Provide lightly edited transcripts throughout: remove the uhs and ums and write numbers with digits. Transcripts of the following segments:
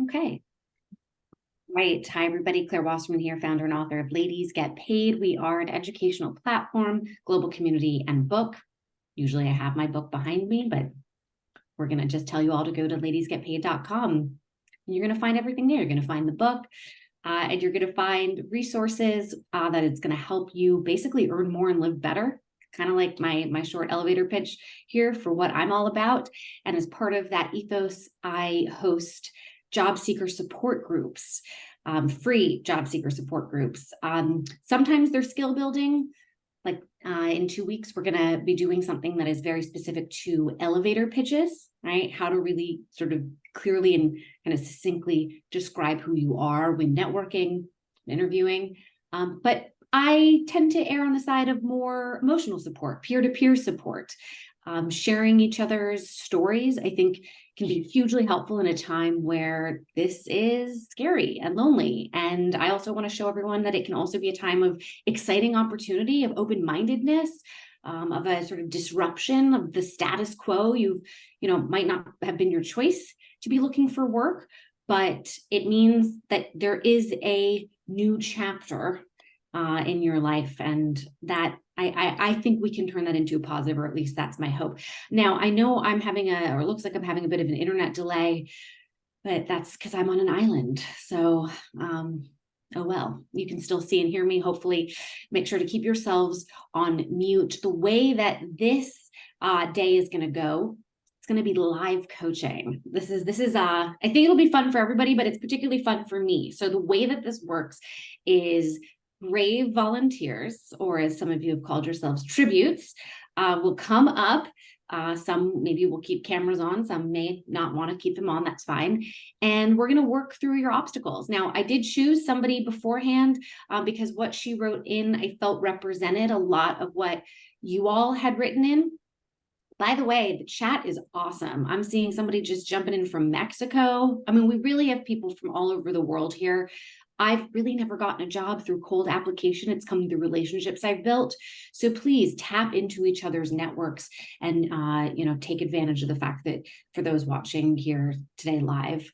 Okay. Right. Hi, everybody. Claire Wasserman here, founder and author of Ladies Get Paid. We are an educational platform, global community, and book. Usually I have my book behind me, but we're going to just tell you all to go to ladiesgetpaid.com. You're going to find everything there. You're going to find the book, and you're going to find resources that it's going to help you basically earn more and live better. Kind of like my short elevator pitch here for what I'm all about. And as part of that ethos, I host job seeker support groups, free job seeker support groups. Sometimes they're skill building. Like in 2 weeks, we're going to be doing something that is very specific to elevator pitches, right? How to really sort of clearly and kind of succinctly describe who you are when networking, interviewing. But I tend to err on the side of more emotional support, peer-to-peer support. Sharing each other's stories, I think, can be hugely helpful in a time where this is scary and lonely. And I also want to show everyone that it can also be a time of exciting opportunity, of open-mindedness, of a sort of disruption of the status quo. Might not have been your choice to be looking for work, but it means that there is a new chapter in your life, and that I think we can turn that into a positive, or at least that's my hope. Now, I know it looks like I'm having a bit of an internet delay, but that's because I'm on an island. So, oh well, you can still see and hear me. Hopefully, make sure to keep yourselves on mute. The way that this day is going to go, it's going to be live coaching. This is I think it'll be fun for everybody, but it's particularly fun for me. So the way that this works is brave volunteers, or as some of you have called yourselves, tributes, will come up. Some maybe will keep cameras on, some may not want to keep them on, that's fine. And we're going to work through your obstacles. Now, I did choose somebody beforehand because what she wrote in, I felt represented a lot of what you all had written in. By the way, the chat is awesome. I'm seeing somebody just jumping in from Mexico. I mean, we really have people from all over the world here. I've really never gotten a job through cold application. It's come through relationships I've built. So please tap into each other's networks and, take advantage of the fact that for those watching here today live,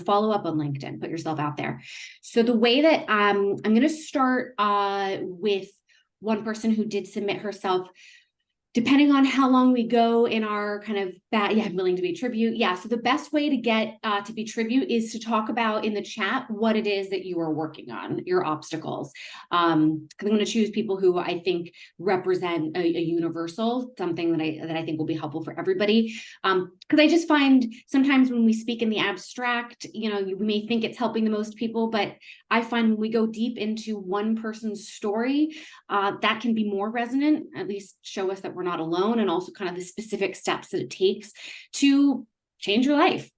follow up on LinkedIn, put yourself out there. So the way that I'm going to start with one person who did submit herself. Depending on how long we go in our kind of I'm willing to be tribute. Yeah, so the best way to get to be tribute is to talk about in the chat what it is that you are working on, your obstacles. I'm going to choose people who I think represent a universal, something that I think will be helpful for everybody. Because I just find sometimes when we speak in the abstract, you may think it's helping the most people, but I find when we go deep into one person's story, that can be more resonant, at least show us that we're not alone, and also kind of the specific steps that it takes to change your life.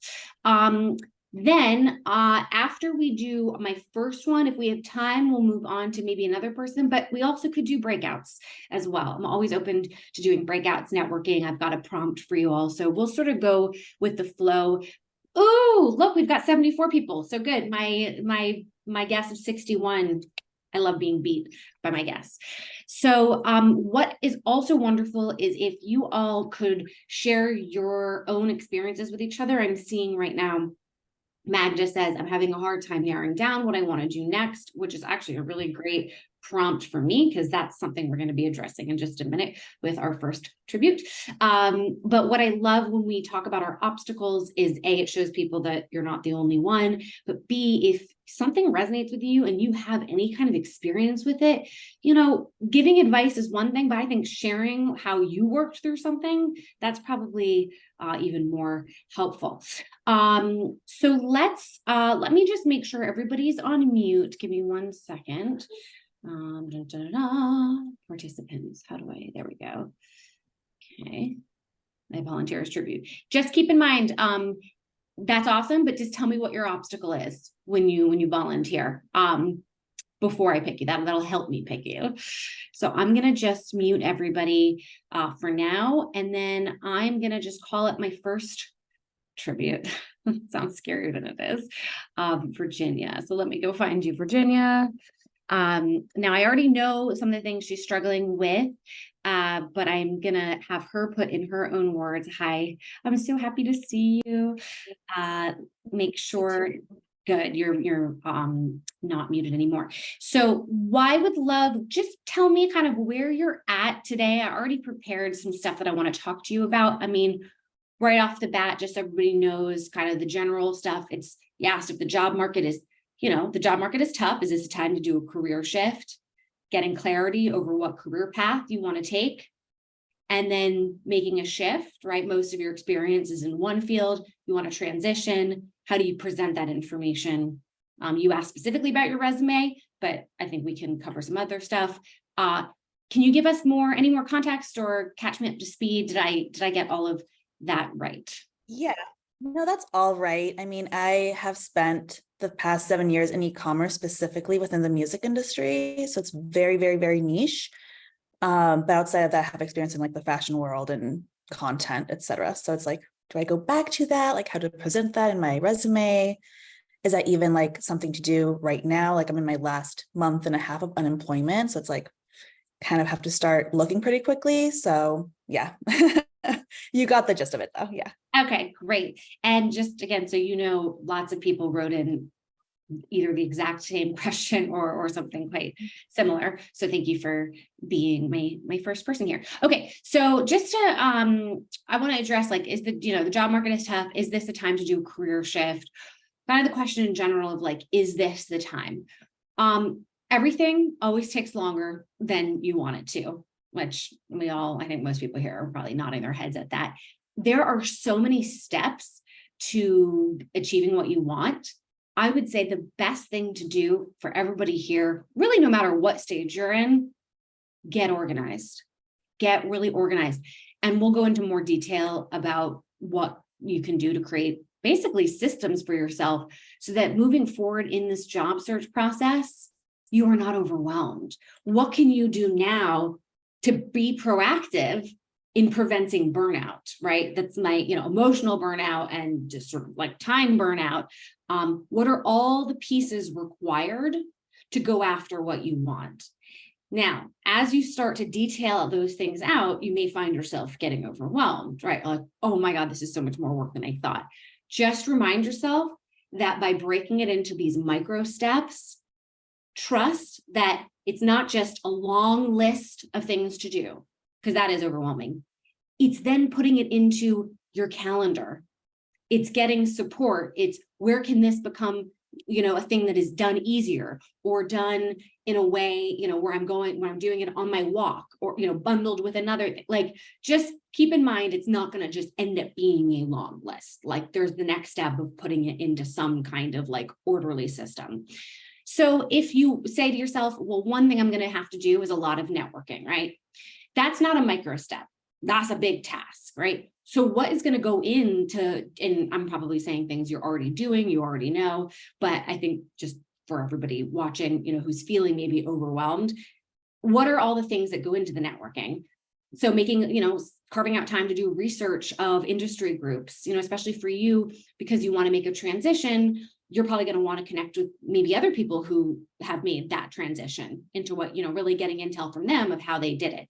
Then after we do my first one, if we have time, we'll move on to maybe another person, but we also could do breakouts as well. I'm always open to doing breakouts, networking. I've got a prompt for you all. So we'll sort of go with the flow. Oh, look, we've got 74 people. So good. My guess of 61. I love being beat by my guests. So what is also wonderful is if you all could share your own experiences with each other. I'm seeing right now, Magda says, I'm having a hard time narrowing down what I want to do next, which is actually a really great prompt for me, because that's something we're going to be addressing in just a minute with our first tribute. But what I love when we talk about our obstacles is A, it shows people that you're not the only one, but B, if something resonates with you and you have any kind of experience with it, giving advice is one thing, but I think sharing how you worked through something, that's probably even more helpful. So let me just make sure everybody's on mute. Give me 1 second. Participants, there we go. Okay. My volunteers tribute. Just keep in mind, that's awesome, but just tell me what your obstacle is when you volunteer before I pick you. That'll help me pick you. So I'm going to just mute everybody for now, and then I'm going to just call it my first tribute. Sounds scarier than it is. Virginia. So let me go find you, Virginia. Now I already know some of the things she's struggling with. but I'm gonna have her put in her own words. Hi, I'm so happy to see you. Make sure, good, you're not muted anymore. So I would love, just tell me kind of where you're at today. I already prepared some stuff that I want to talk to you about. I mean, right off the bat, just so everybody knows kind of the general stuff. It's, you asked if the job market is, the job market is tough. Is this a time to do a career shift? Getting clarity over what career path you want to take, and then making a shift, right? Most of your experience is in one field. You want to transition. How do you present that information? You asked specifically about your resume, but I think we can cover some other stuff. Can you give us any more context or catch me up to speed? Did I get all of that right? Yeah, no, that's all right. I mean, I have spent the past 7 years in e-commerce, specifically within the music industry. So it's very, very, very niche. But outside of that, I have experience in like the fashion world and content, etc. So it's like, do I go back to that? Like, how to present that in my resume? Is that even like something to do right now? Like, I'm in my last month and a half of unemployment. So it's like, kind of have to start looking pretty quickly. So yeah, you got the gist of it though. Yeah. Okay, great. And just again, so lots of people wrote in either the exact same question or something quite similar. So thank you for being my first person here. Okay, so just to I want to address, like, is the job market is tough. Is this the time to do a career shift? Kind of the question in general of like, is this the time? Everything always takes longer than you want it to, which I think most people here are probably nodding their heads at that. There are so many steps to achieving what you want. I would say the best thing to do for everybody here, really no matter what stage you're in, get organized, get really organized. And we'll go into more detail about what you can do to create basically systems for yourself so that moving forward in this job search process, you are not overwhelmed. What can you do now to be proactive in preventing burnout, right? That's my, emotional burnout and just sort of like time burnout. What are all the pieces required to go after what you want? Now, as you start to detail those things out, you may find yourself getting overwhelmed, right? Like, oh my God, this is so much more work than I thought. Just remind yourself that by breaking it into these micro steps, trust that it's not just a long list of things to do, because that is overwhelming. It's then putting it into your calendar. It's getting support. It's where can this become, a thing that is done easier or done in a way, where I'm doing it on my walk or, bundled with another, like, just keep in mind, it's not going to just end up being a long list. Like, there's the next step of putting it into some kind of like orderly system. So if you say to yourself, well, one thing I'm going to have to do is a lot of networking, right? That's not a micro step. That's a big task, right? So what is going to go into, and I'm probably saying things you're already doing, you already know, but I think just for everybody watching, who's feeling maybe overwhelmed, what are all the things that go into the networking? So making, carving out time to do research of industry groups, especially for you, because you want to make a transition, you're probably going to want to connect with maybe other people who have made that transition into what, really getting intel from them of how they did it.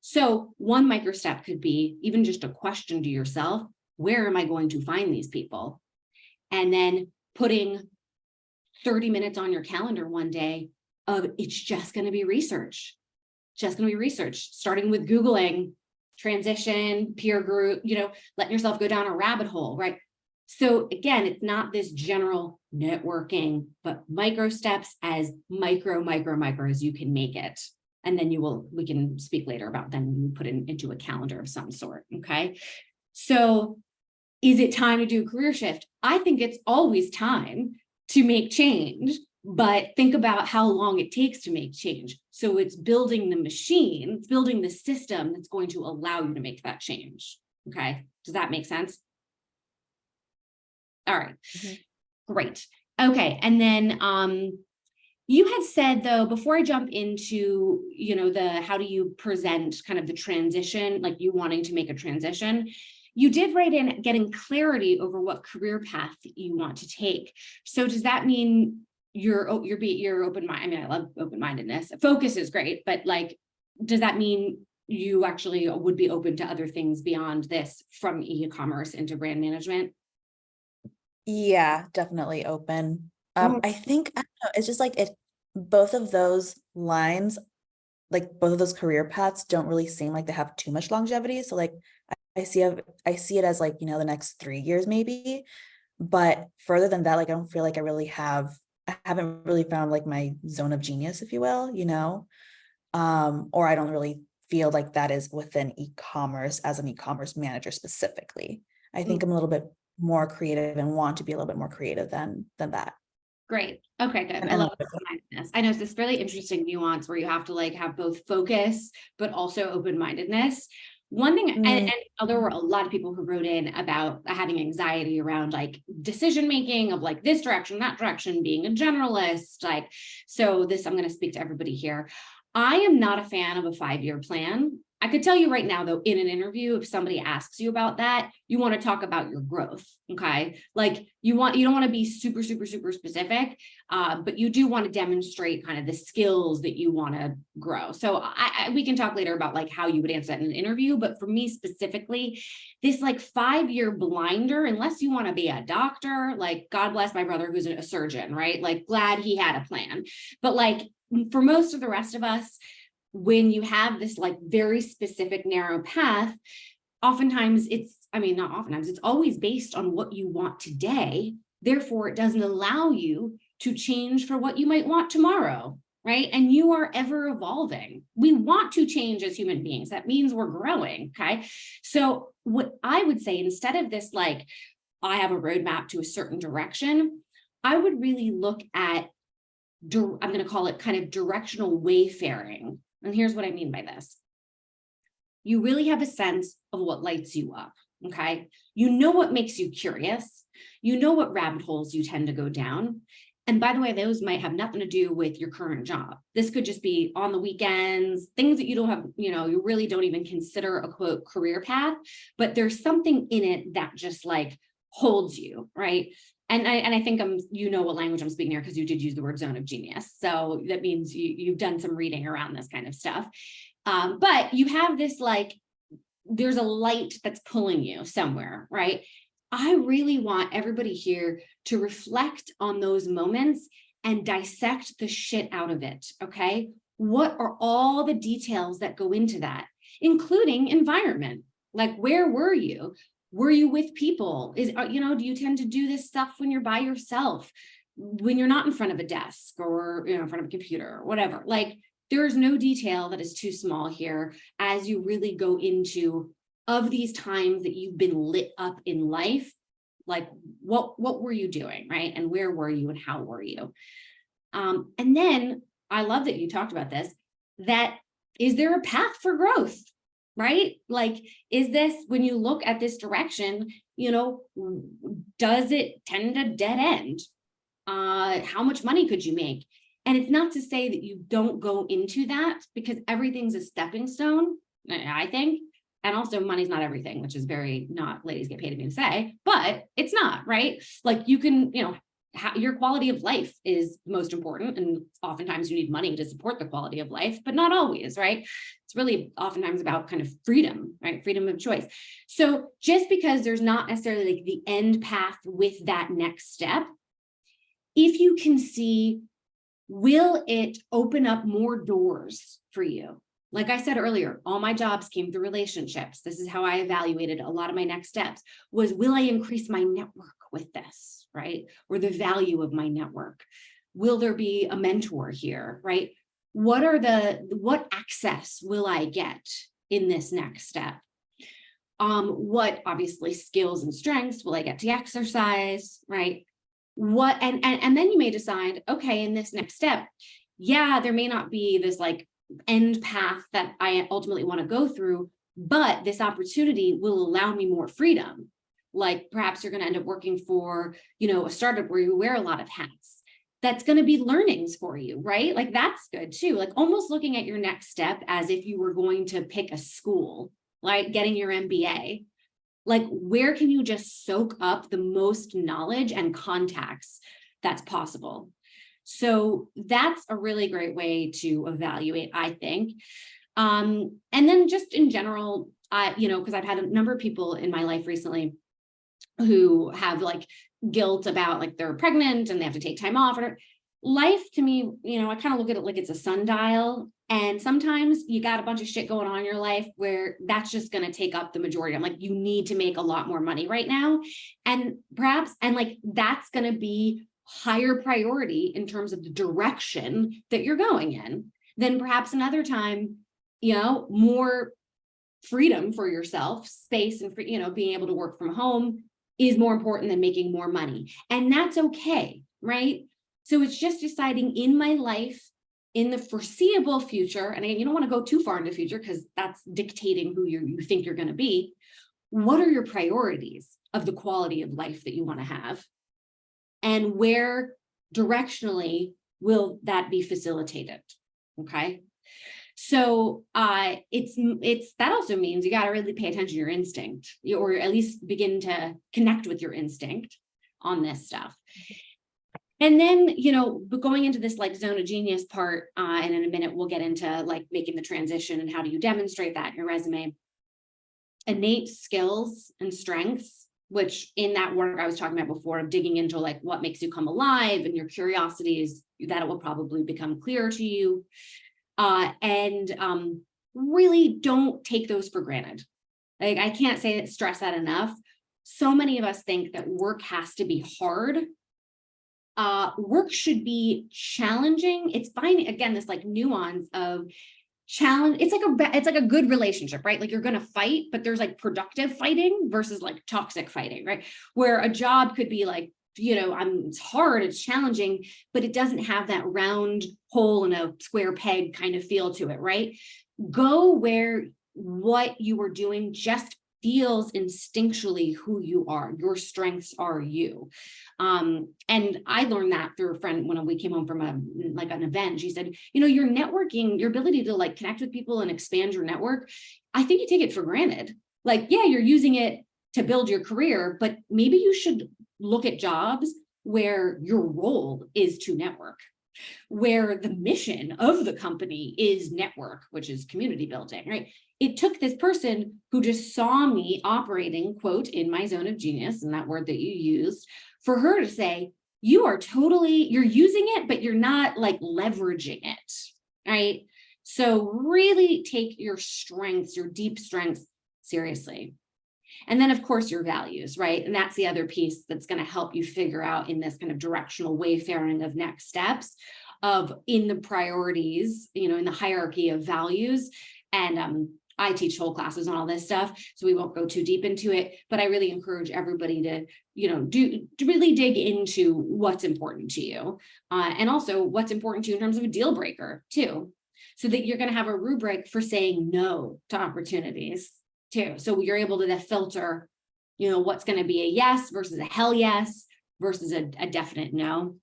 So one micro step could be even just a question to yourself, where am I going to find these people? And then putting 30 minutes on your calendar one day of it's just going to be research, starting with Googling transition, peer group, letting yourself go down a rabbit hole, right? So again, it's not this general networking, but micro steps, as micro as you can make it. And then we can speak later about them. You put it into a calendar of some sort. Okay. So is it time to do a career shift? I think it's always time to make change, but think about how long it takes to make change. So it's building the machine, it's building the system that's going to allow you to make that change. Okay. Does that make sense? All right. Mm-hmm. Great. Okay. And then, you had said, though, before I jump into, how do you present kind of the transition, like you wanting to make a transition, you did write in getting clarity over what career path you want to take. So does that mean you're open-minded? I mean, I love open-mindedness. Focus is great, but like, does that mean, you actually would be open to other things beyond this, from e-commerce into brand management? Yeah, definitely open. Oh, I think, I don't know, it's just like both of those lines, like both of those career paths don't really seem like they have too much longevity. So like I see it as like, the next 3 years maybe. But further than that, like I don't feel like I haven't really found like my zone of genius, if you will, or I don't really feel like that is within e-commerce as an e-commerce manager specifically. I think I'm a little bit more creative and want to be a little bit more creative than that. great. Okay, good. I And love open-mindedness. I know it's this really interesting nuance where you have to like have both focus, but also open-mindedness. One thing, and there were a lot of people who wrote in about having anxiety around like decision making of like this direction, that direction, being a generalist. Like, so this, I'm going to speak to everybody here. I am not a fan of a 5-year plan. I could tell you right now, though, in an interview, if somebody asks you about that, you want to talk about your growth. Okay. Like you don't want to be super, super, super specific, but you do want to demonstrate kind of the skills that you want to grow. So we can talk later about like how you would answer that in an interview. But for me specifically, this like 5-year blinder, unless you want to be a doctor, like God bless my brother who's a surgeon, right? Like glad he had a plan. But like for most of the rest of us, when you have this like very specific narrow path, oftentimes not oftentimes, it's always based on what you want today. Therefore, it doesn't allow you to change for what you might want tomorrow, right? And you are ever evolving. We want to change as human beings. That means we're growing, okay? So what I would say, instead of this, like, I have a roadmap to a certain direction, I would really look at, I'm going to call it kind of directional wayfaring. And here's what I mean by this. You really have a sense of what lights you up, okay? You know what makes you curious. You know what rabbit holes you tend to go down. And by the way, those might have nothing to do with your current job. This could just be on the weekends, things that you don't have, you really don't even consider a quote career path, but there's something in it that just like holds you, right? And I think you know what language I'm speaking here because you did use the word zone of genius. So that means you've done some reading around this kind of stuff. But you have this like, there's a light that's pulling you somewhere, right? I really want everybody here to reflect on those moments and dissect the shit out of it, okay? What are all the details that go into that, including environment? Like, where were you? Were you with people? Do you tend to do this stuff when you're by yourself, when you're not in front of a desk or, in front of a computer or whatever? Like, there is no detail that is too small here as you really go into of these times that you've been lit up in life. Like what were you doing, right? And where were you and how were you? And then I love that you talked about this, that is there a path for growth, right? Like, is this, when you look at this direction, does it tend to dead end? How much money could you make? And it's not to say that you don't go into that, because everything's a stepping stone, I think. And also money's not everything, which is very not ladies get paid to say, but it's not, right? Like you can, your quality of life is most important. And oftentimes you need money to support the quality of life, but not always, right? It's really oftentimes about kind of freedom, right? Freedom of choice. So just because there's not necessarily like the end path with that next step, if you can see, will it open up more doors for you? Like I said earlier, all my jobs came through relationships. This is how I evaluated a lot of my next steps was, will I increase my network with this, right? Or the value of my network? Will there be a mentor here, right? What access will I get in this next step? What obviously skills and strengths will I get to exercise, right? And then you may decide, okay, in this next step, yeah, there may not be this like end path that I ultimately want to go through, but this opportunity will allow me more freedom. Like perhaps you're going to end up working for, a startup where you wear a lot of hats. That's going to be learnings for you, right? Like that's good too. Like almost looking at your next step as if you were going to pick a school, like getting your MBA. Like, where can you just soak up the most knowledge and contacts that's possible? So that's a really great way to evaluate, I think. And then just in general, because I've had a number of people in my life recently who have like guilt about like they're pregnant and they have to take time off. Or life to me, I kind of look at it like it's a sundial. And sometimes you got a bunch of shit going on in your life where that's just going to take up the majority. I'm like, you need to make a lot more money right now. And perhaps, and like, that's going to be higher priority in terms of the direction that you're going in. Then perhaps another time, more freedom for yourself, space, and being able to work from home is more important than making more money. And that's okay, right? So it's just deciding in my life, in the foreseeable future, and you don't want to go too far into the future because that's dictating who you think you're going to be. What are your priorities of the quality of life that you want to have? And where directionally will that be facilitated? Okay. So it's that also means you got to really pay attention to your instinct, or at least begin to connect with your instinct on this stuff. And then, but going into this like zone of genius part, and in a minute, we'll get into like making the transition and how do you demonstrate that in your resume. Innate skills and strengths, which in that work I was talking about before of digging into like what makes you come alive and your curiosities, that it will probably become clearer to you. And really don't take those for granted. Like, I can't stress that enough. So many of us think that work has to be hard. Work should be challenging. It's finding, again, this like nuance of challenge. It's like a good relationship, right? Like you're going to fight, but there's like productive fighting versus like toxic fighting, right? Where a job could be like, it's hard, it's challenging, but it doesn't have that round hole in a square peg kind of feel to it, right? Go where what you are doing just feels instinctually who you are. Your strengths are you. And I learned that through a friend when we came home from an event. She said, your networking, your ability to like connect with people and expand your network, I think you take it for granted. Like, yeah, you're using it to build your career, but maybe you should look at jobs where your role is to network, where the mission of the company is network, which is community building, right? It took this person who just saw me operating, quote, in my zone of genius, and that word that you used, for her to say, you're using it, but you're not like leveraging it, right? So really take your strengths, your deep strengths seriously. And then, of course, your values, right? And that's the other piece that's going to help you figure out in this kind of directional wayfaring of next steps of in the priorities, in the hierarchy of values. And I teach whole classes on all this stuff, so we won't go too deep into it, but I really encourage everybody to, to really dig into what's important to you, and also what's important to you in terms of a deal breaker too, so that you're going to have a rubric for saying no to opportunities too. So you're able to then filter, what's going to be a yes versus a hell yes versus a definite no.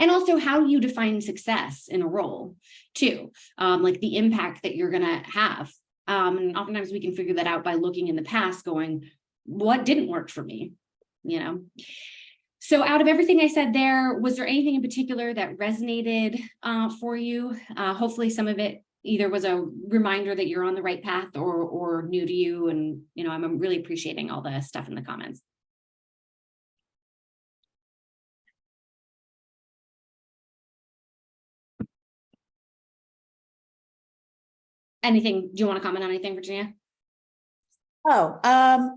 And also how you define success in a role too, like the impact that you're going to have. And oftentimes we can figure that out by looking in the past going, what didn't work for me, So out of everything I said there, was there anything in particular that resonated for you? Hopefully some of it either was a reminder that you're on the right path or new to you. And, I'm really appreciating all the stuff in the comments. Anything, do you want to comment on anything, Virginia? I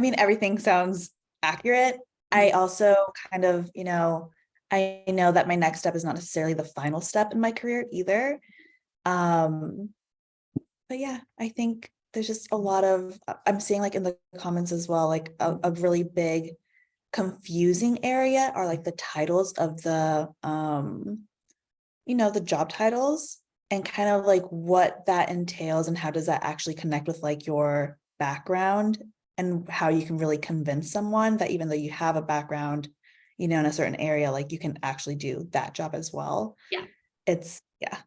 mean, everything sounds accurate. I also kind of, I know that my next step is not necessarily the final step in my career either. But yeah, I think there's just a lot of, I'm seeing like in the comments as well, like a really big confusing area are like the titles of the, the job titles and kind of like what that entails and how does that actually connect with like your background and how you can really convince someone that even though you have a background, in a certain area, like you can actually do that job as well. Yeah. Yeah.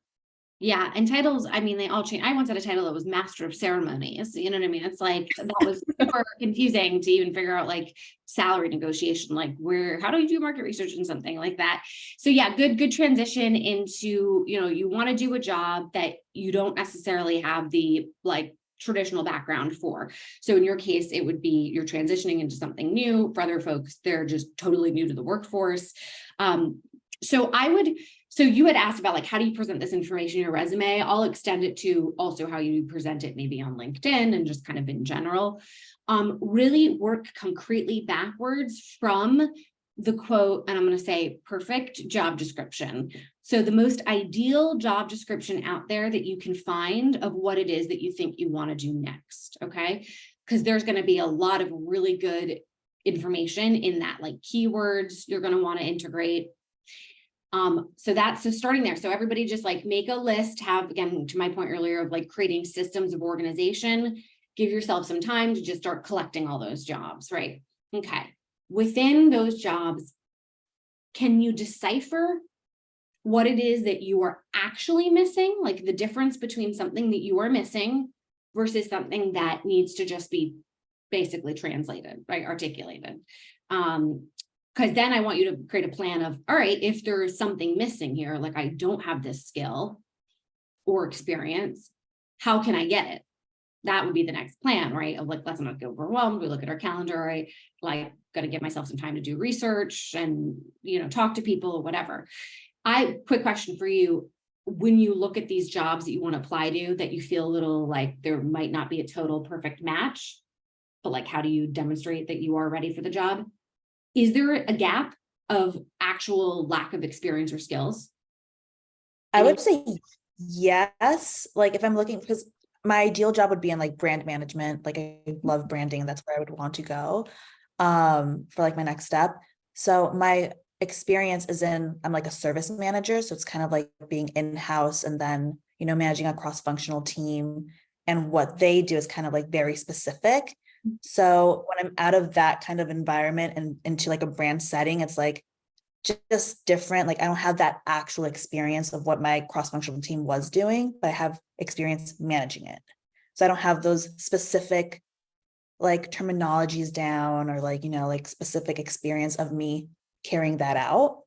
Yeah, and titles, I mean, they all change. I once had a title that was Master of Ceremonies. You know what I mean? It's like that was super confusing to even figure out like salary negotiation, like how do you do market research and something like that? So yeah, good transition into, you want to do a job that you don't necessarily have the like traditional background for. So in your case, it would be you're transitioning into something new. For other folks, they're just totally new to the workforce. So you had asked about like, how do you present this information in your resume? I'll extend it to also how you present it maybe on LinkedIn and just kind of in general. Really work concretely backwards from the quote, and I'm going to say perfect job description. So the most ideal job description out there that you can find of what it is that you think you want to do next. Okay. Because there's going to be a lot of really good information in that, like keywords you're going to want to integrate. So starting there. So everybody just like make a list, have, again, to my point earlier of like creating systems of organization, give yourself some time to just start collecting all those jobs, right? Okay. Within those jobs, can you decipher what it is that you are actually missing? Like the difference between something that you are missing versus something that needs to just be basically translated, right? Articulated. Because then I want you to create a plan of, all right, if there's something missing here, like I don't have this skill or experience, how can I get it? That would be the next plan, right? Of like, let's not get overwhelmed. We look at our calendar, right? Like, got to give myself some time to do research and, talk to people or whatever. Quick question for you. When you look at these jobs that you want to apply to, that you feel a little like there might not be a total perfect match, but like, how do you demonstrate that you are ready for the job? Is there a gap of actual lack of experience or skills? I would say yes. Like if I'm looking, because my ideal job would be in like brand management. Like I love branding. That's where I would want to go for like my next step. So my experience is I'm like a service manager. So it's kind of like being in-house and then, managing a cross-functional team. And what they do is kind of like very specific. So when I'm out of that kind of environment and into like a brand setting, it's like just different. Like I don't have that actual experience of what my cross-functional team was doing, but I have experience managing it. So I don't have those specific like terminologies down or like, like specific experience of me carrying that out.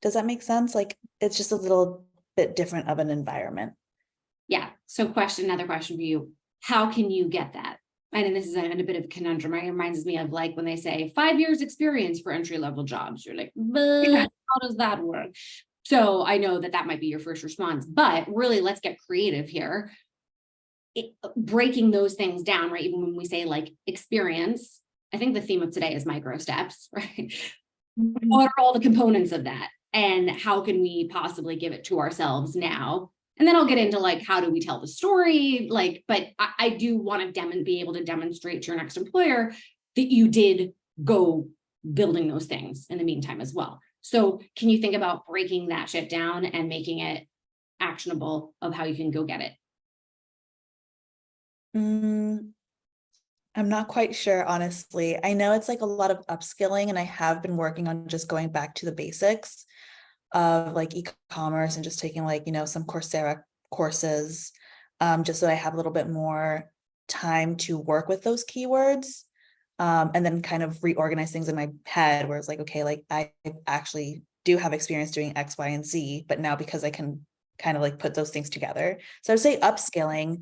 Does that make sense? Like it's just a little bit different of an environment. Yeah. So another question for you. How can you get that? And this is a bit of a conundrum, right? It reminds me of like when they say 5 years experience for entry-level jobs. You're like, but how does that work? So I know that might be your first response, but really let's get creative here. Breaking those things down, right? Even when we say like experience, I think the theme of today is micro steps, right? What are all the components of that? And how can we possibly give it to ourselves now? And then I'll get into like, how do we tell the story? Like, but I do want to be able to demonstrate to your next employer that you did go building those things in the meantime as well. So can you think about breaking that shit down and making it actionable of how you can go get it? I'm not quite sure, honestly. I know it's like a lot of upskilling, and I have been working on just going back to the basics of like e-commerce and just taking like, some Coursera courses, just so I have a little bit more time to work with those keywords, and then kind of reorganize things in my head where it's like, okay, like I actually do have experience doing X, Y, and Z, but now because I can kind of like put those things together. So I would say upskilling.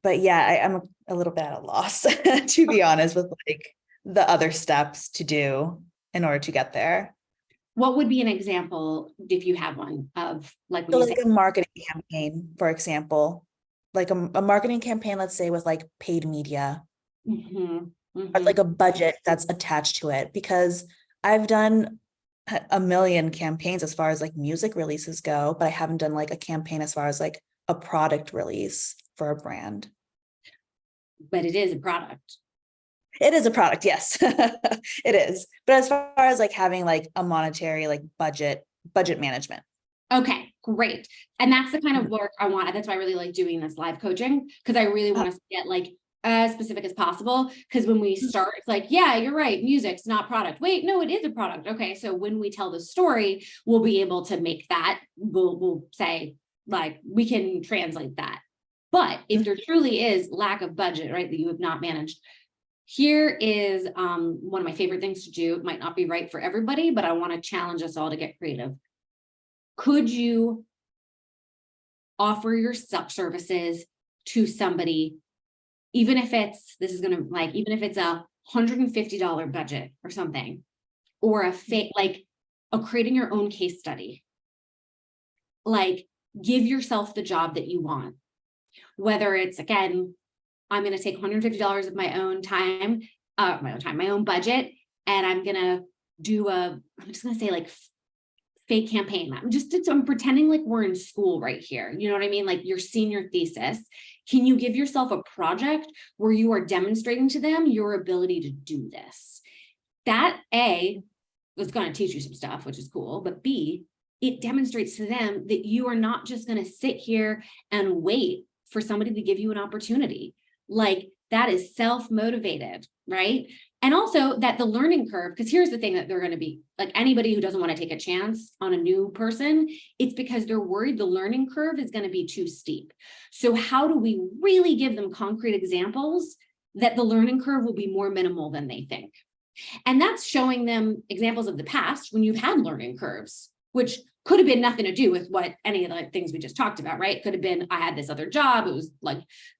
But yeah, I'm a little bit at a loss, to be honest, with like the other steps to do in order to get there. What would be an example, if you have one, of like when So you like say, a marketing campaign, for example, like a marketing campaign, let's say with like paid media, or like a budget that's attached to it, because I've done a million campaigns as far as like music releases go, but I haven't done like a campaign as far as like a product release for a brand. But it is a product. It is a product, yes. It is. But as far as like having like a monetary like budget management. Okay, great. And that's the kind of work I want. That's why I really like doing this live coaching, because I really want to get like as specific as possible. Because when we start, it's like, yeah, you're right, music's not product. Wait, no, it is a product. Okay, so when we tell the story, we'll be able to make that, we'll say, like, we can translate that. But if there truly is lack of budget, right, that you have not managed, here is one of my favorite things to do. It might not be right for everybody, but I want to challenge us all to get creative. Could you offer your services to somebody, even if it's, this is going to, like, even if it's a $150 budget or something, or a fake, like a creating your own case study, like give yourself the job that you want, whether it's, again, I'm going to take $150 of my own time, my own budget, and I'm going to do I'm just going to say like fake campaign. I'm pretending like we're in school right here. You know what I mean? Like your senior thesis. Can you give yourself a project where you are demonstrating to them your ability to do this? That A, is going to teach you some stuff, which is cool, but B, it demonstrates to them that you are not just going to sit here and wait for somebody to give you an opportunity. Like that is self-motivated, right? And also that the learning curve, because here's the thing that they're going to be, like anybody who doesn't want to take a chance on a new person, it's because they're worried the learning curve is going to be too steep. So how do we really give them concrete examples that the learning curve will be more minimal than they think? And that's showing them examples of the past when you've had learning curves, which could have been nothing to do with what any of the things we just talked about, right? It could have been, I had this other job. It was like,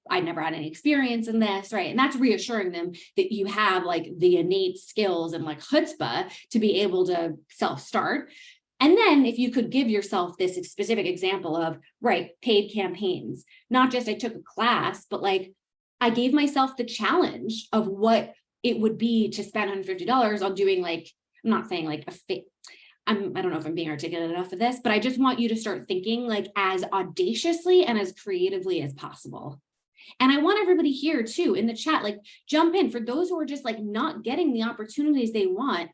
I never had any experience in this, right? And that's reassuring them that you have like the innate skills and like chutzpah to be able to self-start. And then if you could give yourself this specific example of, right, paid campaigns, not just I took a class, but like I gave myself the challenge of what it would be to spend $150 on doing, like, I'm not saying like a fake, I don't know if I'm being articulate enough for this, but I just want you to start thinking like as audaciously and as creatively as possible. And I want everybody here too in the chat, like jump in for those who are just like not getting the opportunities they want.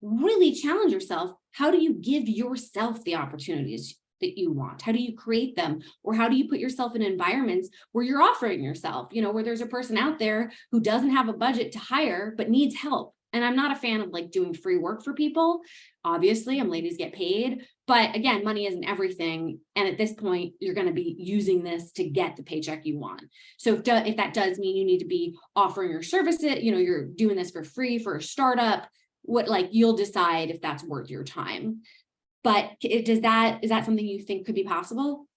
Really challenge yourself. How do you give yourself the opportunities that you want? How do you create them? Or how do you put yourself in environments where you're offering yourself, you know, where there's a person out there who doesn't have a budget to hire, but needs help. And I'm not a fan of like doing free work for people. Obviously, ladies get paid, but again, money isn't everything. And at this point, you're going to be using this to get the paycheck you want. So if that does mean you need to be offering your services, you know, you're doing this for free for a startup, you'll decide if that's worth your time. But is that something you think could be possible?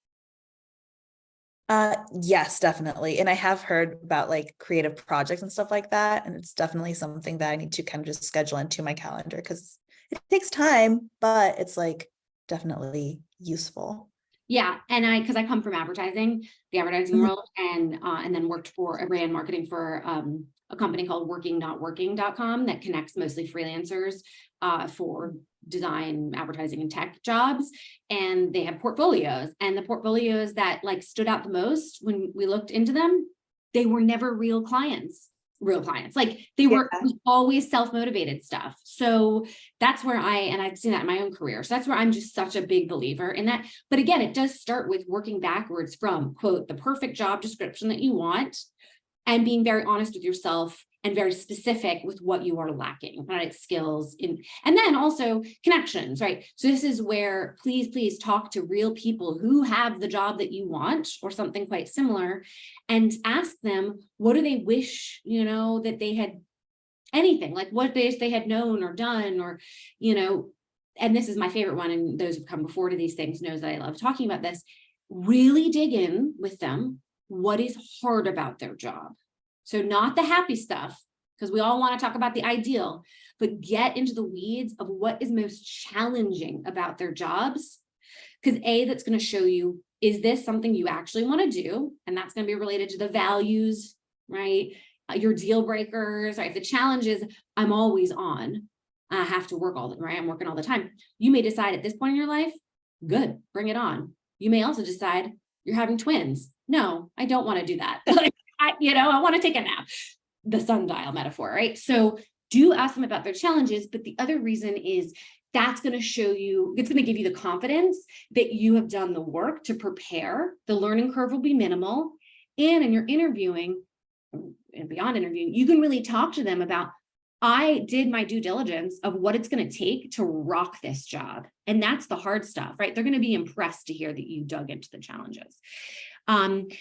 Yes, definitely. And I have heard about like creative projects and stuff like that. And it's definitely something that I need to kind of just schedule into my calendar because it takes time, but it's like definitely useful. Yeah. And because I come from advertising, the advertising world, and then worked for a brand marketing for a company called working.working.com that connects mostly freelancers for design, advertising, and tech jobs. And they have portfolios, and the portfolios that like stood out the most when we looked into them, they were never real clients. Like they were always self-motivated stuff. So that's where and I've seen that in my own career. So that's where I'm just such a big believer in that. But again, it does start with working backwards from, quote, the perfect job description that you want, and being very honest with yourself and very specific with what you are lacking, right? Skills and then also connections, right? So this is where please talk to real people who have the job that you want or something quite similar, and ask them, what do they wish, you know, that they had, anything, like what they had known or done, or, you know, and this is my favorite one, and those who've come before to these things knows that I love talking about this. Really dig in with them. What is hard about their job? So not the happy stuff, because we all want to talk about the ideal, but get into the weeds of what is most challenging about their jobs. Because that's going to show you, is this something you actually want to do? And that's going to be related to the values, right? Your deal breakers, right? The challenge is I'm always on. I have to work right? I'm working all the time. You may decide at this point in your life, good, bring it on. You may also decide you're having twins. No, I don't want to do that. I want to take a nap, the sundial metaphor, right? So do ask them about their challenges. But the other reason is that's going to show you, it's going to give you the confidence that you have done the work to prepare. The learning curve will be minimal. And in your interviewing, and beyond interview, you can really talk to them about, I did my due diligence of what it's going to take to rock this job. And that's the hard stuff, right? They're going to be impressed to hear that you dug into the challenges. And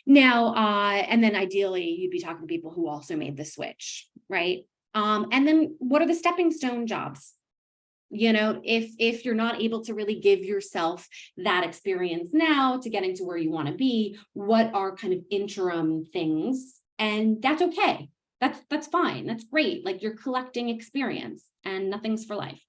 then ideally you'd be talking to people who also made the switch, right? And then what are the stepping stone jobs? If you're not able to really give yourself that experience now to getting to where you want to be, what are kind of interim things? And that's okay. That's fine. That's great. Like, you're collecting experience and nothing's for life.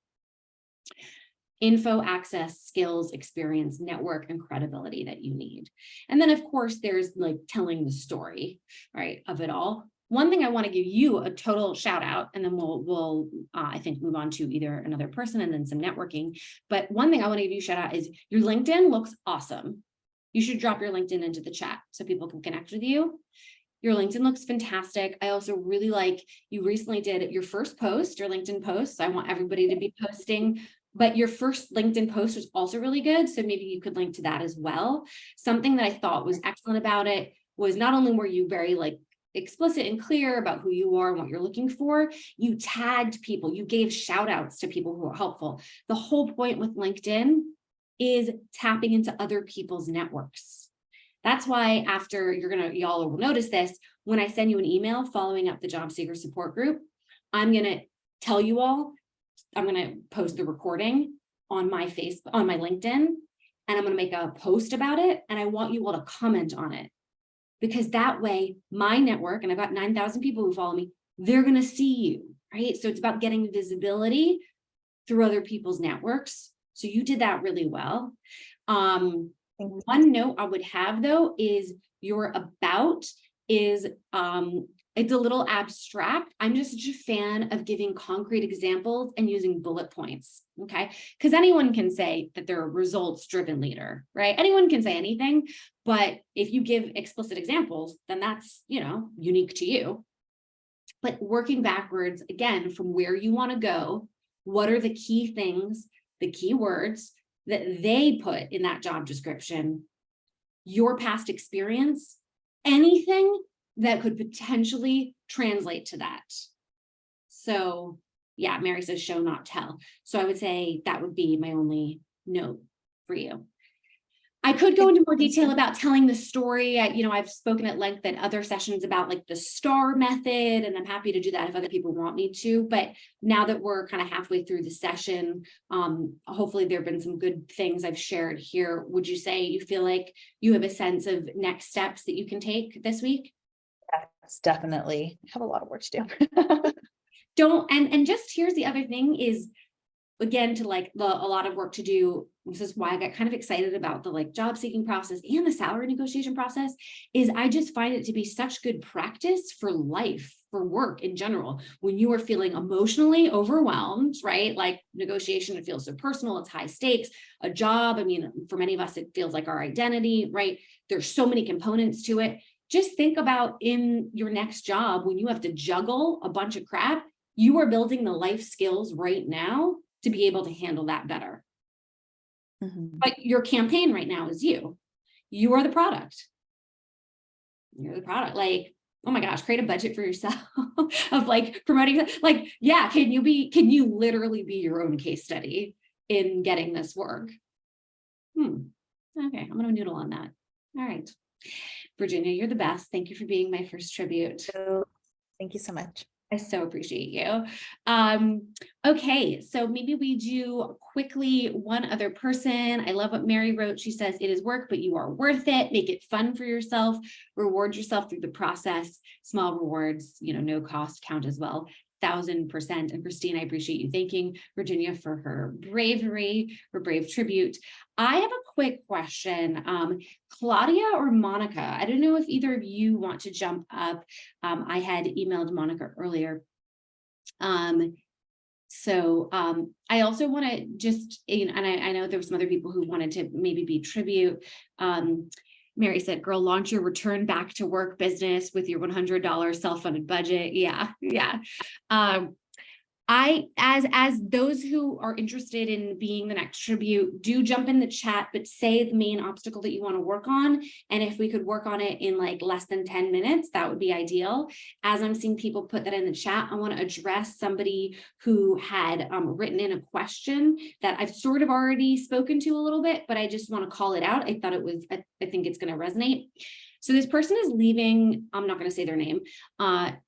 Info, access, skills, experience, network, and credibility that you need. And then of course there's like telling the story, right, of it all. One thing I want to give you a total shout out, and then we'll I think move on to either another person and then some networking. But one thing I want to give you a shout out is your LinkedIn looks awesome. You should drop your LinkedIn into the chat so people can connect with you. Your LinkedIn looks fantastic. I also really like, you recently did your first post, your LinkedIn post. So I want everybody to be posting, but your first LinkedIn post was also really good. So maybe you could link to that as well. Something that I thought was excellent about it was not only were you very like explicit and clear about who you are and what you're looking for, you tagged people, you gave shout outs to people who are helpful. The whole point with LinkedIn is tapping into other people's networks. That's why after y'all will notice this, when I send you an email following up the job seeker support group, I'm going to tell you all, I'm going to post the recording on my LinkedIn, and I'm going to make a post about it. And I want you all to comment on it, because that way my network, and I've got 9,000 people who follow me, they're going to see you, right? So it's about getting visibility through other people's networks. So you did that really well. One note I would have though is your about is, it's a little abstract. I'm just such a fan of giving concrete examples and using bullet points, okay? Because anyone can say that they're a results-driven leader, right? Anyone can say anything, but if you give explicit examples, then that's, unique to you. But working backwards, again, from where you want to go, what are the key things, the key words that they put in that job description, your past experience, anything that could potentially translate to that. So yeah, Mary says show, not tell. So I would say that would be my only note for you. I could go into more detail about telling the story. I've spoken at length at other sessions about like the STAR method, and I'm happy to do that if other people want me to. But now that we're kind of halfway through the session, hopefully there have been some good things I've shared here. Would you say you feel like you have a sense of next steps that you can take this week? Yes, definitely. I have a lot of work to do. And just here's the other thing is, again, to like a lot of work to do. This is why I got kind of excited about the like job seeking process and the salary negotiation process, is I just find it to be such good practice for life, for work in general. When you are feeling emotionally overwhelmed, right? Like negotiation, it feels so personal, it's high stakes. A job, for many of us, it feels like our identity, right? There's so many components to it. Just think about in your next job, when you have to juggle a bunch of crap, you are building the life skills right now to be able to handle that better. Mm-hmm. But your campaign right now is you. You are the product. You're the product. Like, oh my gosh, create a budget for yourself of like promoting, like, yeah, can you literally be your own case study in getting this work? Okay, I'm gonna noodle on that. All right. Virginia, you're the best. Thank you for being my first tribute. Thank you so much. I so appreciate you. Okay, so maybe we do quickly one other person. I love what Mary wrote. She says, it is work, but you are worth it. Make it fun for yourself. Reward yourself through the process. Small rewards, no cost count as well. 1,000%. And Christine, I appreciate you thanking Virginia for her bravery, her brave tribute. I have a quick question. Claudia or Monica, I don't know if either of you want to jump up. I had emailed Monica earlier. I also want to just, and I know there were some other people who wanted to maybe be tribute. Mary said, girl, launch your return back to work business with your $100 self-funded budget. Yeah. as those who are interested in being the next tribute, do jump in the chat, but say the main obstacle that you want to work on. And if we could work on it in like less than 10 minutes, that would be ideal. As I'm seeing people put that in the chat, I want to address somebody who had written in a question that I've sort of already spoken to a little bit, but I just want to call it out. I thought it was, I think it's going to resonate. So this person is leaving, I'm not going to say their name,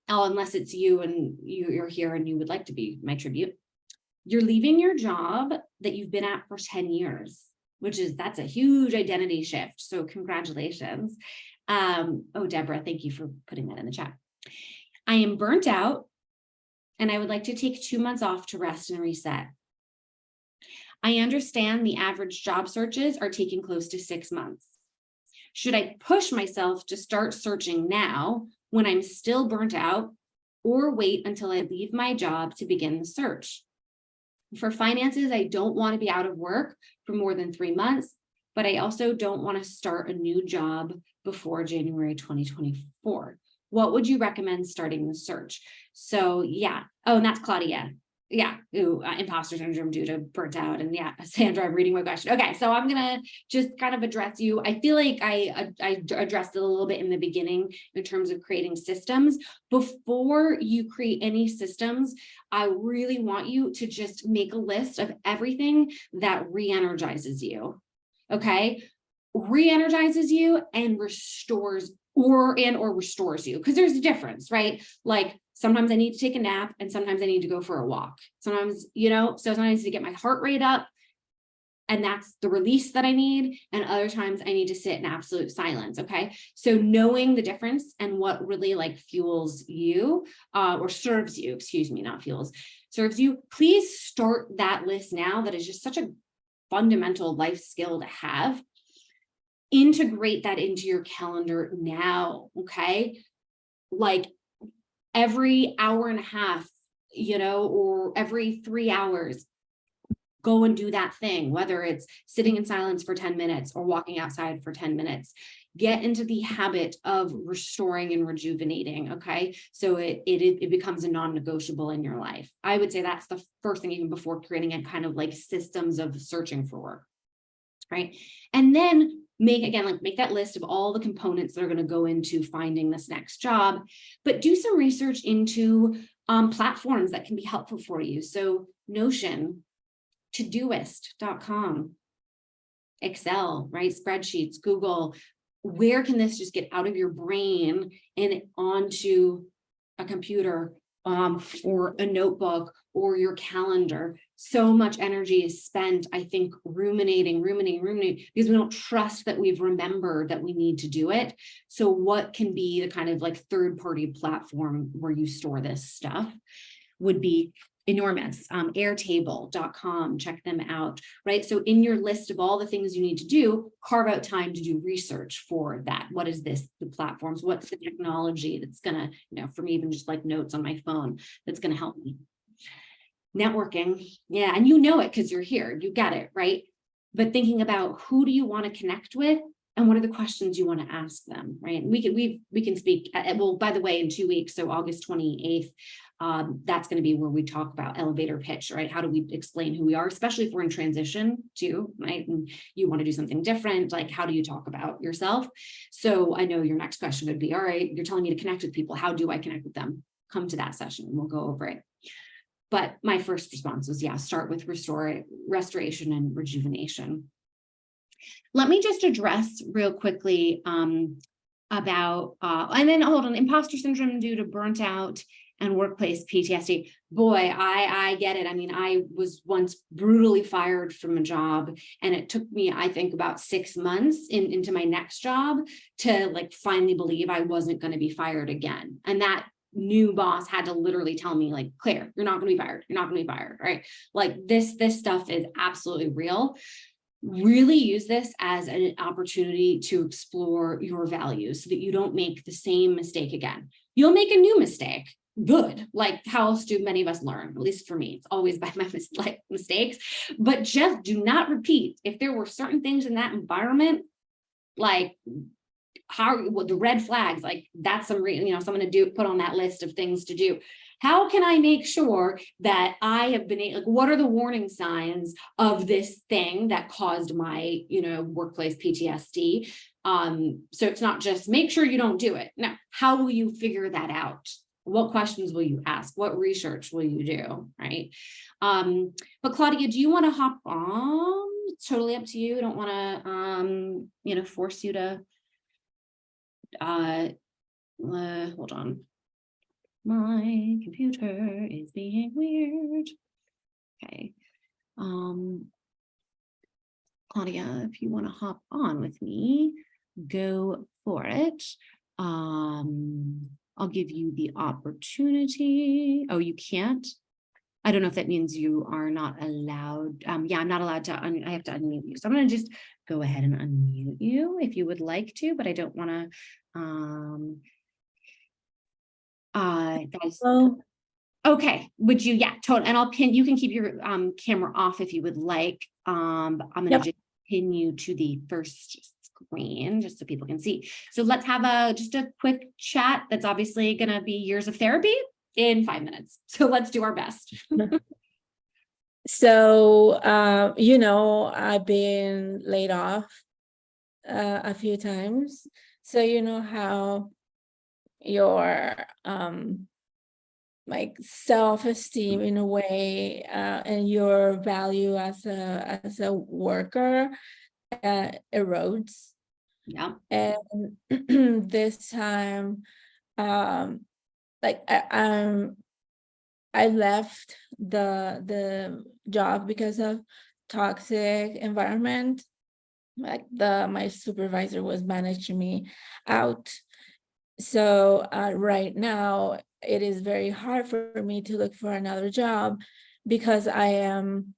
unless it's you and you're here and you would like to be my tribute. You're leaving your job that you've been at for 10 years, that's a huge identity shift. So congratulations. Oh, Deborah, thank you for putting that in the chat. I am burnt out and I would like to take 2 months off to rest and reset. I understand the average job searches are taking close to 6 months. Should I push myself to start searching now when I'm still burnt out, or wait until I leave my job to begin the search? For finances, I don't want to be out of work for more than 3 months, but I also don't want to start a new job before January 2024. What would you recommend starting the search? So yeah, oh, and that's Claudia. Yeah, imposter syndrome due to burnt out. And yeah, Sandra, I'm reading my question. Okay, so I'm gonna just kind of address you. I feel like I addressed it a little bit in the beginning in terms of creating systems. Before you create any systems, I really want you to just make a list of everything that re-energizes you. Okay, re-energizes you and restores or restores you, because there's a difference, right? Like sometimes I need to take a nap and sometimes I need to go for a walk. Sometimes, so sometimes I need to get my heart rate up and that's the release that I need. And other times I need to sit in absolute silence. Okay. So knowing the difference and what really like fuels you or serves you, excuse me, not fuels, serves you, please start that list now. That is just such a fundamental life skill to have. Integrate that into your calendar now. Okay. Like every hour and a half, or every 3 hours, go and do that thing, whether it's sitting in silence for 10 minutes or walking outside for 10 minutes. Get into the habit of restoring and rejuvenating, okay? So it becomes a non-negotiable in your life. I would say that's the first thing, even before creating a kind of like systems of searching for work, right? And then make that list of all the components that are going to go into finding this next job, but do some research into platforms that can be helpful for you. So Notion, Todoist.com, Excel, right? Spreadsheets, Google. Where can this just get out of your brain and onto a computer or a notebook or your calendar? So much energy is spent, I think, ruminating, because we don't trust that we've remembered that we need to do it. So what can be the kind of like third-party platform where you store this stuff would be enormous. Airtable.com, check them out, right? So in your list of all the things you need to do, carve out time to do research for that. What is this, the platforms? What's the technology that's gonna, for me, even just like notes on my phone, that's gonna help me. Networking, yeah, and it because you're here, you get it, right? But thinking about who do you want to connect with and what are the questions you want to ask them, right? We can speak, well, by the way, in 2 weeks, so August 28th, that's going to be where we talk about elevator pitch, right? How do we explain who we are, especially if we're in transition too, right? And you want to do something different, like how do you talk about yourself? So I know your next question would be, all right, you're telling me to connect with people. How do I connect with them? Come to that session and we'll go over it. But my first response was, yeah, start with restoration and rejuvenation. Let me just address real quickly about, and then hold on, imposter syndrome due to burnt out and workplace PTSD. Boy, I get it. I mean, I was once brutally fired from a job, and it took me, I think, about 6 months into my next job to like finally believe I wasn't going to be fired again. And that new boss had to literally tell me, like, Claire, you're not going to be fired. You're not going to be fired, right? Like this stuff is absolutely real. Really use this as an opportunity to explore your values so that you don't make the same mistake again. You'll make a new mistake. Good. Like, how else do many of us learn? At least for me, it's always by my mistakes, but just do not repeat. If there were certain things in that environment, like the red flags, like that's something to do, put on that list of things to do. How can I make sure that I have been, like, what are the warning signs of this thing that caused my, workplace PTSD? So it's not just make sure you don't do it. No, how will you figure that out? What questions will you ask? What research will you do? Right. But Claudia, do you want to hop on? It's totally up to you. I don't want to, force you to, hold on. My computer is being weird. Okay. Claudia, if you want to hop on with me, go for it. I'll give you the opportunity. Oh, you can't? I don't know if that means you are not allowed. Yeah, I'm not allowed to, I have to unmute you. So I'm going to just go ahead and unmute you if you would like to, but I don't want to, guys. Oh, Okay, would you? Yeah, totally. And I'll pin, you can keep your camera off if you would like. But I'm going to yep. just pin you to the first screen just so people can see. So let's have just a quick chat that's obviously going to be years of therapy in 5 minutes. So let's do our best. So, I've been laid off a few times. So, how your like self-esteem in a way and your value as a worker erodes. Yeah. And this time, like I left the job because of toxic environment. Like my supervisor was managing me out. So right now it is very hard for me to look for another job because I am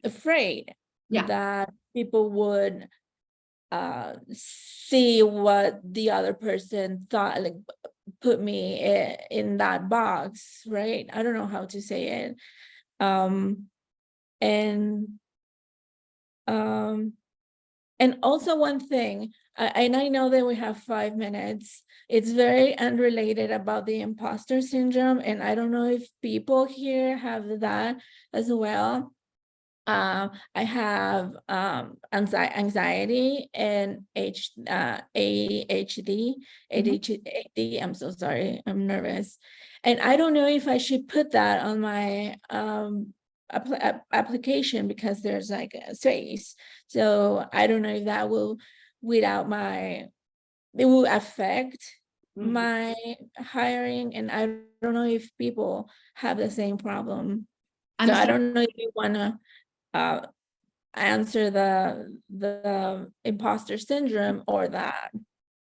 afraid that people would see what the other person thought, like put me in that box, right? I don't know how to say it. And also one thing, and I know that we have 5 minutes, it's very unrelated about the imposter syndrome, and I don't know if people here have that as well. I have anxiety and ADHD. I'm so sorry, I'm nervous. And I don't know if I should put that on my application because there's like a space. So I don't know if that will, it will affect my hiring, and I don't know if people have the same problem. So I don't know if you want to answer the imposter syndrome or that.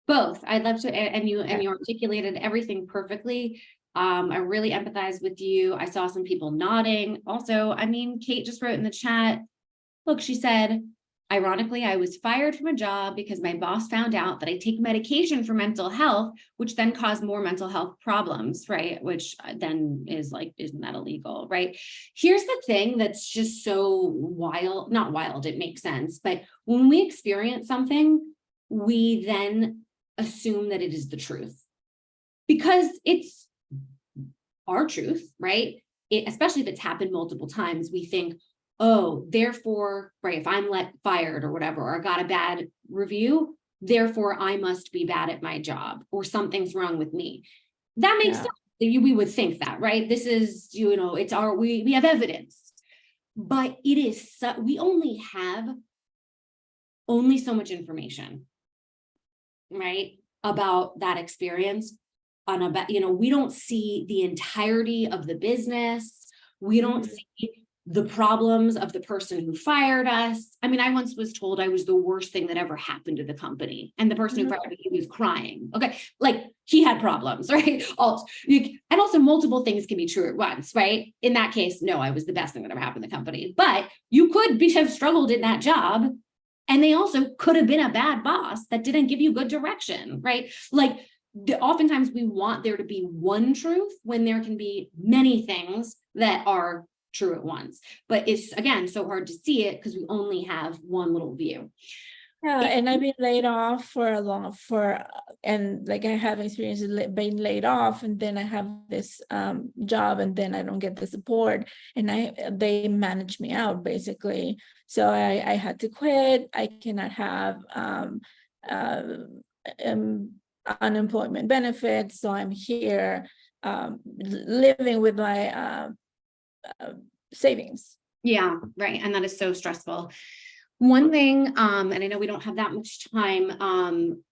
Both. I'd love to, and you articulated everything perfectly. I really empathize with you. I saw some people nodding. Also, Kate just wrote in the chat, look, she said, ironically, I was fired from a job because my boss found out that I take medication for mental health, which then caused more mental health problems, right? Which then is like, isn't that illegal, right? Here's the thing that's just so wild, not wild, it makes sense. But when we experience something, we then assume that it is the truth because it's our truth, right? Especially if it's happened multiple times, we think, oh, therefore, right, if I'm fired or whatever, or I got a bad review, therefore I must be bad at my job or something's wrong with me. That makes sense. We would think that, right? This is, it's we have evidence, but it is, we only have so much information, right, about that experience. We don't see the entirety of the business. We don't see the problems of the person who fired us. I once was told I was the worst thing that ever happened to the company. And the person who fired me, he was crying. Okay. Like he had problems, right? And also multiple things can be true at once, right? In that case, no, I was the best thing that ever happened to the company, but you could have struggled in that job. And they also could have been a bad boss that didn't give you good direction, right? Like oftentimes we want there to be one truth when there can be many things that are true at once, but it's again so hard to see it because we only have one little view. Yeah, and I've been laid off and like I have experience being laid off, and then I have this job, and then I don't get the support, and they manage me out basically. So I had to quit. I cannot have uh, unemployment benefits, so I'm here living with my savings. Yeah, right. And that is so stressful. One thing, and I know we don't have that much time,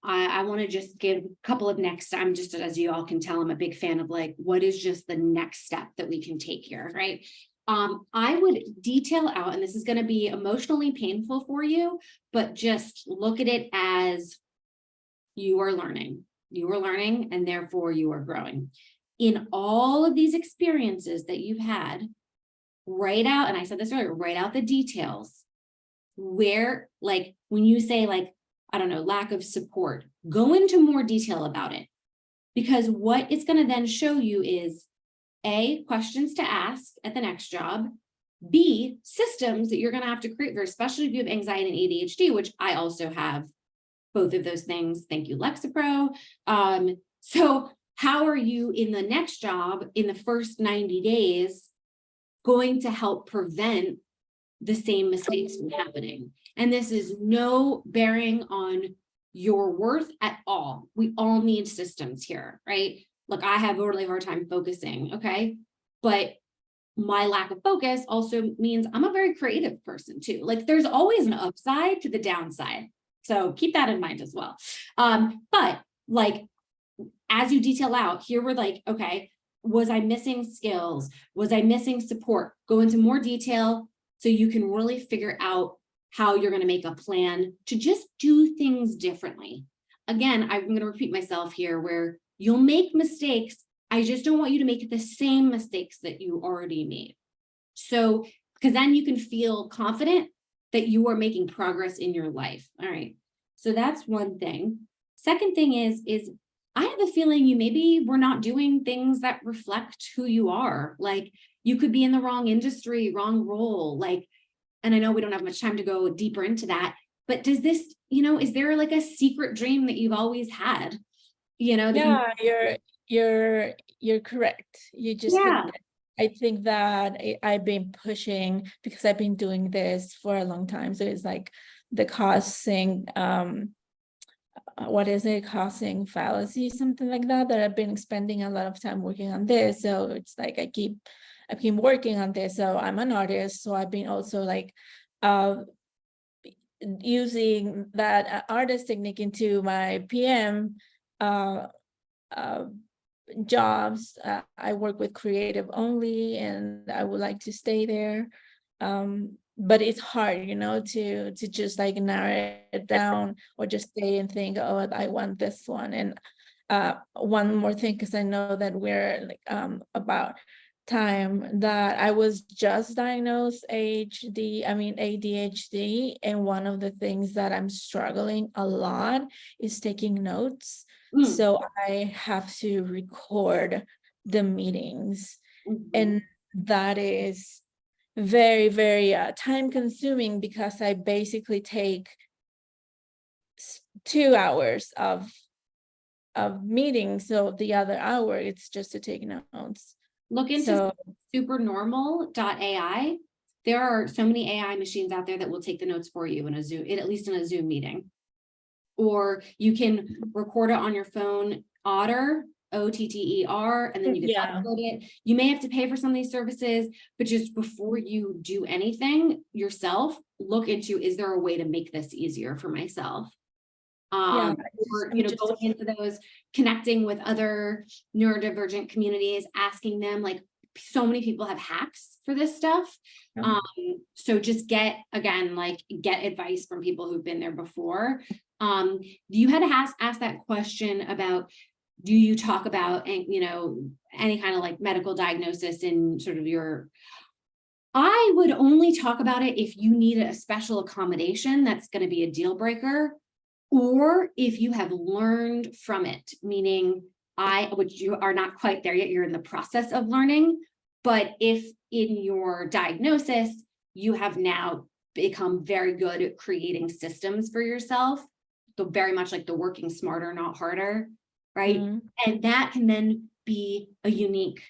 I want to just give a couple of next, I'm just, as you all can tell, I'm a big fan of like, what is just the next step that we can take here, right? I would detail out, and this is going to be emotionally painful for you, but just look at it as you are learning, and therefore you are growing. In all of these experiences that you've had, write out, and I said this earlier, write out the details. Where, like, when you say, like, I don't know, lack of support, go into more detail about it, because what it's going to then show you is A, questions to ask at the next job, B, systems that you're going to have to create for, especially if you have anxiety and ADHD, which I also have both of those things. Thank you, Lexapro. So how are you in the next job in the first 90 days going to help prevent the same mistakes from happening? And this is no bearing on your worth at all. We all need systems here, right? Look, I have a really hard time focusing, okay? But my lack of focus also means I'm a very creative person too. Like, there's always an upside to the downside. So keep that in mind as well. But like, as you detail out, here we're like, okay, was I missing skills? Was I missing support? Go into more detail so you can really figure out how you're going to make a plan to just do things differently. Again, I'm going to repeat myself here, where you'll make mistakes. I just don't want you to make the same mistakes that you already made. So, because then you can feel confident that you are making progress in your life. All right. So that's one thing. Second thing is I have a feeling you maybe were not doing things that reflect who you are. Like, you could be in the wrong industry, wrong role. Like, and I know we don't have much time to go deeper into that, but does this, is there like a secret dream that you've always had? Yeah, you're correct. You just hit Yeah. it. I think that I've been pushing because I've been doing this for a long time. So it's like the causing, what is it, causing fallacy, something like that, that I've been spending a lot of time working on this. So it's like I keep working on this. So I'm an artist, so I've been also like using that artist technique into my PM jobs. I work with creative only, and I would like to stay there. But it's hard, to just like narrow it down, or just stay and think, oh, I want this one. And one more thing, because I know that we're like about time, that I was just diagnosed ADHD, and one of the things that I'm struggling a lot is taking notes. So I have to record the meetings, and that is very, very time consuming, because I basically take 2 hours of meetings. So the other hour, it's just to take notes. Look into supernormal.ai. There are so many AI machines out there that will take the notes for you in a Zoom, at least in a Zoom meeting. Or you can record it on your phone, Otter, OTTER, and then you can upload it. You may have to pay for some of these services, but just before you do anything yourself, look into, is there a way to make this easier for myself? Or, going into those, connecting with other neurodivergent communities, asking them, like, so many people have hacks for this stuff. So just get advice from people who've been there before. You had to ask that question about, do you talk about, any kind of like medical diagnosis in sort of your, I would only talk about it if you need a special accommodation that's going to be a deal breaker, or if you have learned from it, meaning which you are not quite there yet, you're in the process of learning, but if in your diagnosis, you have now become very good at creating systems for yourself. So very much like the working smarter, not harder, right? Mhm. And that can then be a unique,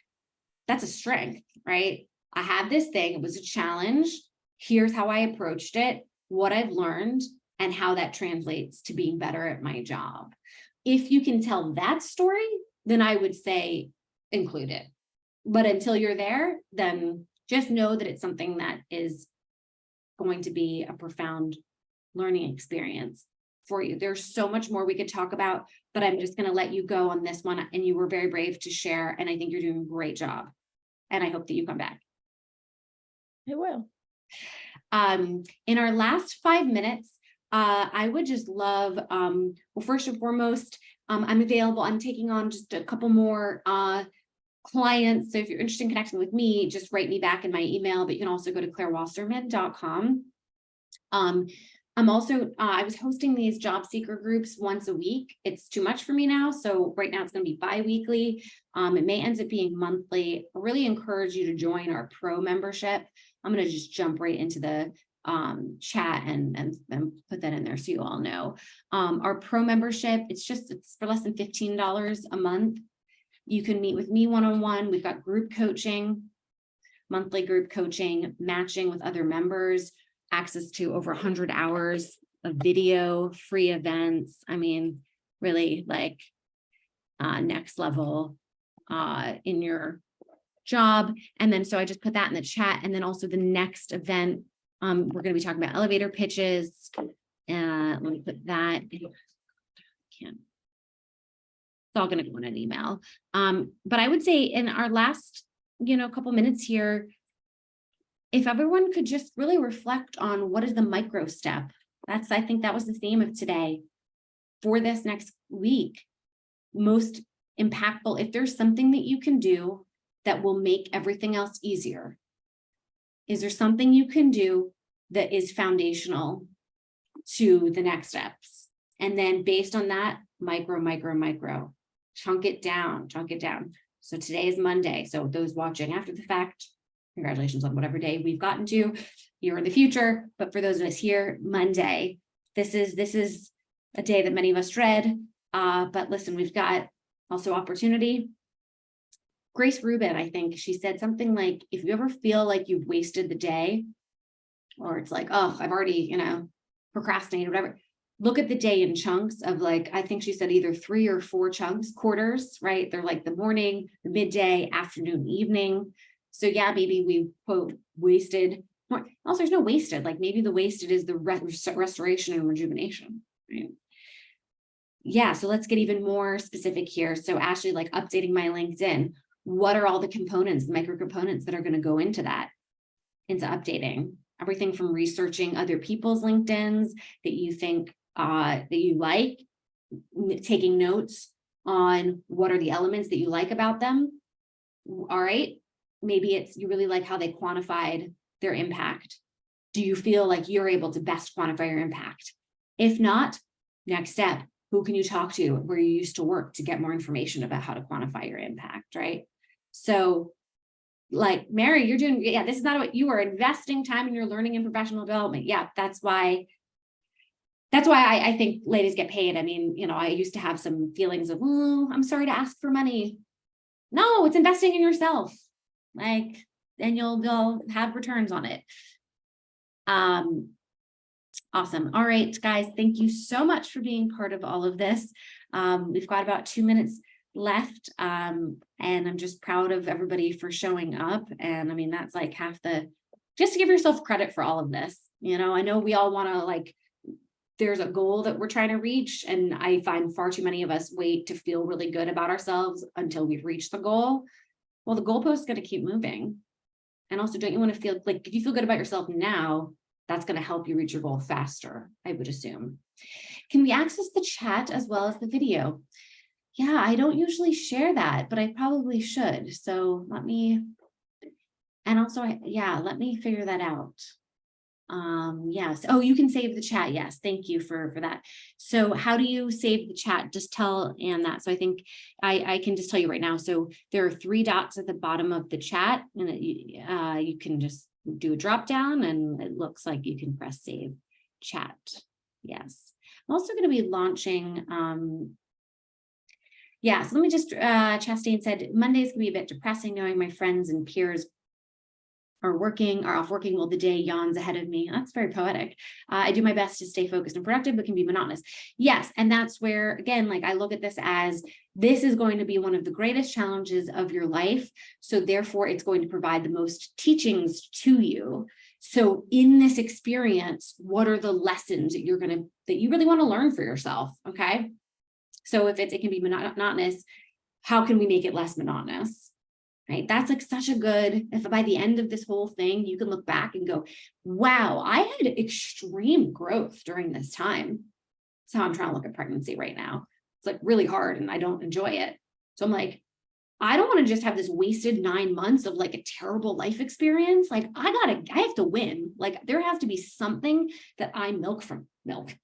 that's a strength, right? I had this thing, it was a challenge. Here's how I approached it, what I've learned, and how that translates to being better at my job. If you can tell that story, then I would say include it. But until you're there, then just know that it's something that is going to be a profound learning experience for you. There's so much more we could talk about, but I'm just going to let you go on this one. And you were very brave to share. And I think you're doing a great job. And I hope that you come back. I will. In our last 5 minutes, I would just love, well, first and foremost, I'm available. I'm taking on just a couple more clients. So if you're interested in connecting with me, just write me back in my email, but you can also go to clairewasserman.com. I'm also, I was hosting these job seeker groups once a week. It's too much for me now. So right now it's going to be bi-weekly. It may end up being monthly. I really encourage you to join our pro membership. I'm going to just jump right into the chat and put that in there so you all know. Our pro membership, it's for less than $15 a month. You can meet with me one-on-one. We've got group coaching, monthly group coaching, matching with other members, access to over 100 hours of video, free events. I mean, really like next level in your job. And then, so I just put that in the chat. And then also the next event, we're going to be talking about elevator pitches. Let me put that in. Can't. It's all going to go in an email. But I would say in our last, couple minutes here, if everyone could just really reflect on what is the micro step. I think that was the theme of today for this next week. Most impactful, if there's something that you can do that will make everything else easier. Is there something you can do that is foundational to the next steps? And then based on that, micro, chunk it down. So today is Monday. So those watching after the fact, congratulations on whatever day we've gotten to here in the future. But for those of us here, Monday, this is a day that many of us dread. But listen, we've got also opportunity. Grace Rubin, I think she said something like, if you ever feel like you've wasted the day, or it's like, oh, I've already, procrastinated, whatever, look at the day in chunks of like, I think she said either 3 or 4 chunks, quarters, right? They're like the morning, the midday, afternoon, evening. So yeah, maybe we quote wasted. Also, there's no wasted, like maybe the wasted is the restoration and rejuvenation, right? Yeah, so let's get even more specific here. So Ashley, like updating my LinkedIn, what are all the components, the micro components that are going to go into that, into updating? Everything from researching other people's LinkedIns that you think that you like, taking notes on what are the elements that you like about them. All right, maybe it's you really like how they quantified their impact. Do you feel like you're able to best quantify your impact? If not, next step, who can you talk to where you used to work to get more information about how to quantify your impact, right? So like Mary, you're doing, yeah, this is not what you are investing time in your learning and professional development. Yeah, that's why I think ladies get paid. I mean, I used to have some feelings of, I'm sorry to ask for money. No, it's investing in yourself. Like, and you'll have returns on it. Awesome. All right, guys, thank you so much for being part of all of this. We've got about 2 minutes left. And I'm just proud of everybody for showing up. And I mean, that's like just to give yourself credit for all of this. I know we all want to there's a goal that we're trying to reach. And I find far too many of us wait to feel really good about ourselves until we've reached the goal. Well, the goalpost is going to keep moving. And also, don't you want to feel like, if you feel good about yourself now, that's going to help you reach your goal faster, I would assume. Can we access the chat as well as the video? Yeah, I don't usually share that, but I probably should. So let me figure that out. Yes. Oh, you can save the chat. Yes. Thank you for that. So how do you save the chat? Just tell Anne that. So I think I can just tell you right now. So there are 3 dots at the bottom of the chat, and you can just do a drop down and it looks like you can press save chat. Yes. I'm also going to be launching, yeah, so let me just, Chastain said, Mondays can be a bit depressing knowing my friends and peers are off working while the day yawns ahead of me. That's very poetic. I do my best to stay focused and productive, but can be monotonous. Yes, and that's where, again, like I look at this as this is going to be one of the greatest challenges of your life. So therefore, it's going to provide the most teachings to you. So in this experience, what are the lessons that you really want to learn for yourself? Okay. So if it can be monotonous, how can we make it less monotonous? Right? That's like such a good, if by the end of this whole thing, you can look back and go, wow, I had extreme growth during this time. That's how I'm trying to look at pregnancy right now. It's like really hard and I don't enjoy it. So I'm like, I don't want to just have this wasted 9 months of like a terrible life experience. Like I have to win. Like there has to be something that I milk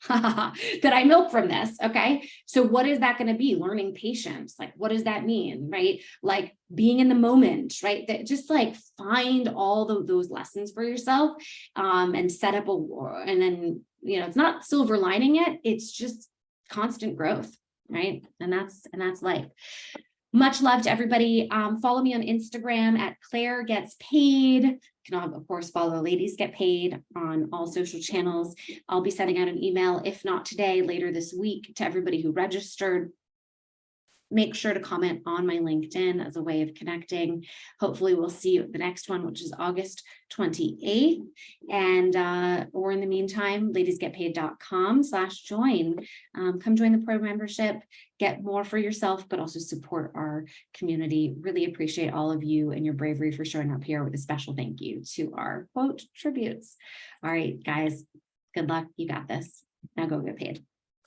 that I milk from this. Okay. So what is that going to be? Learning patience. Like, what does that mean? Right. Like being in the moment, right? That just like find all those lessons for yourself, and set up and then, it's not silver lining it. It's just constant growth. Right. And that's life. Much love to everybody. Follow me on Instagram at Claire Gets Paid. You can, of course, follow Ladies Get Paid on all social channels. I'll be sending out an email, if not today, later this week, to everybody who registered. Make sure to comment on my LinkedIn as a way of connecting. Hopefully we'll see you at the next one, which is August 28th. And or in the meantime, ladiesgetpaid.com/join. Come join the pro membership, get more for yourself, but also support our community. Really appreciate all of you and your bravery for showing up here with a special thank you to our quote tributes. All right, guys, good luck. You got this. Now go get paid.